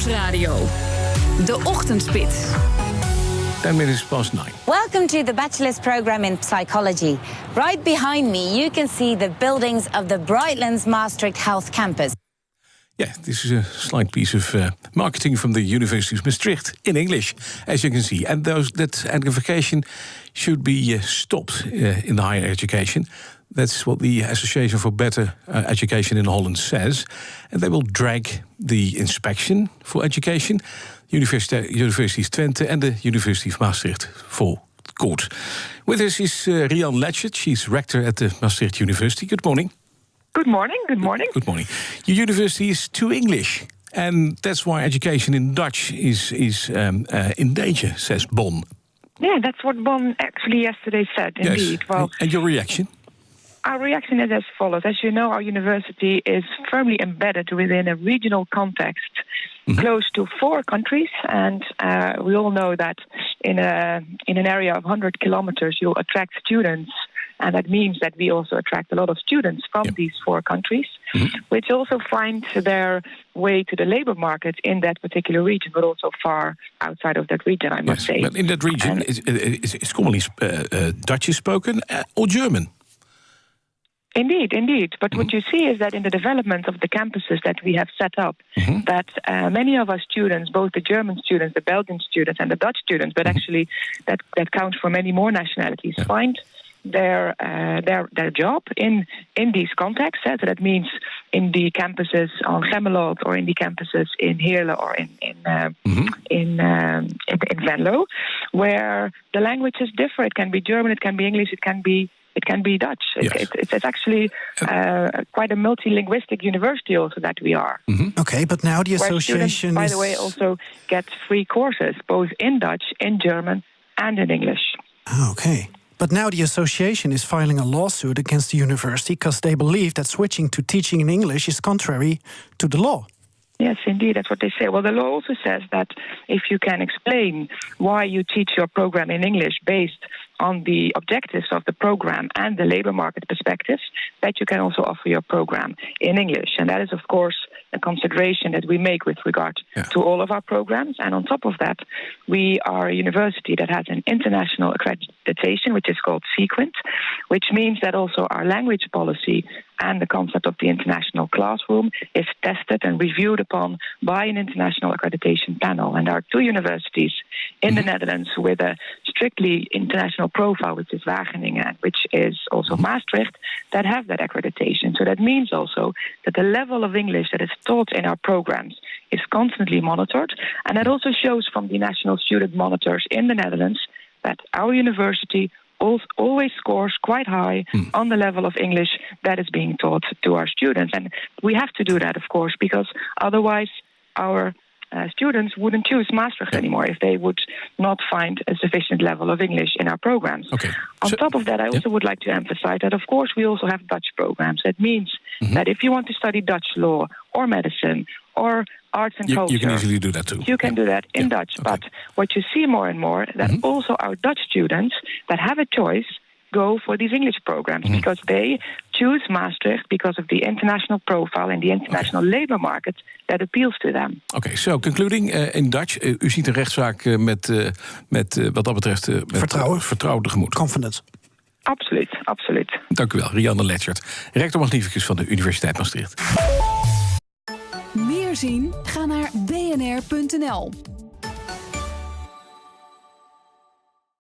Nieuwsradio. De Ochtendspits. 10 minutes past 9. Welcome to the bachelor's program in psychology. Right behind me, you can see the buildings of the Brightlands Maastricht Health Campus. Yeah, this is a slight piece of marketing from the Universiteit Maastricht in English, as you can see. And that amplification should be stopped in the higher education. That's what the Association for Beter Education in Holland says. And they will drag the Inspectie for Education, Universiteit Twente and the Universiteit Maastricht for court. With us is Rianne Letschert. She's rector at the Maastricht University. Good morning. Good morning. Good morning. Good morning. Your university is too English, and that's why education in Dutch is in danger, says BON. Yeah, that's what BON actually yesterday said, indeed. Yes. Well, and your reaction? our reaction is as follows. As you know, our university is firmly embedded within a regional context close to 4 countries, and we all know that in an area of 100 kilometers, you'll attract students. And that means that we also attract a lot of students from these 4 countries, which also find their way to the labor market in that particular region, but also far outside of that region, I must say. But in that region, it's commonly Dutch is spoken or German? Indeed. But what you see is that in the development of the campuses that we have set up, that many of our students, both the German students, the Belgian students, and the Dutch students, but actually that counts for many more nationalities, find their job in these contexts. So that means in the campuses on Gemmelot or in the campuses in Heerlen or in Venlo, where the languages differ. It can be German, it can be English, it can be Dutch. Yes. It's actually quite a multilinguistic university also that we are. Okay, but now the association students, by the way, also get free courses, both in Dutch, in German, and in English. Okay. But now the association is filing a lawsuit against the university because they believe that switching to teaching in English is contrary to the law. Yes, indeed, that's what they say. Well, the law also says that if you can explain why you teach your program in English based on the objectives of the program and the labor market perspectives, that you can also offer your program in English. And that is, of course, a consideration that we make with regard to all of our programs. And on top of that, we are a university that has an international accreditation, which is called Sequent, which means that also our language policy and the concept of the international classroom is tested and reviewed upon by an international accreditation panel. And there are 2 universities in the Netherlands with a strictly international profile, which is Wageningen, which is also Maastricht, that have that accreditation. So that means also that the level of English that is taught in our programs is constantly monitored. And that also shows from the national student monitors in the Netherlands that our university always scores quite high on the level of English that is being taught to our students. And we have to do that, of course, because otherwise our students wouldn't choose Maastricht anymore if they would not find a sufficient level of English in our programs. Okay. On top of that, I also would like to emphasize that, of course, we also have Dutch programs. That means that if you want to study Dutch law or medicine or arts and culture, you can easily do that too. You can do that in Dutch. Okay. But what you see more and more, that also our Dutch students that have a choice go for these English programs because they choose Maastricht because of the international profile and the international labor market that appeals to them. Okay, so concluding in Dutch. U ziet een rechtszaak met wat dat betreft vertrouwen tegemoet. Confidence. Absoluut. Dank u wel, Rianne Letschert, rector magnificus van de Universiteit Maastricht. Meer zien? Ga naar bnr.nl.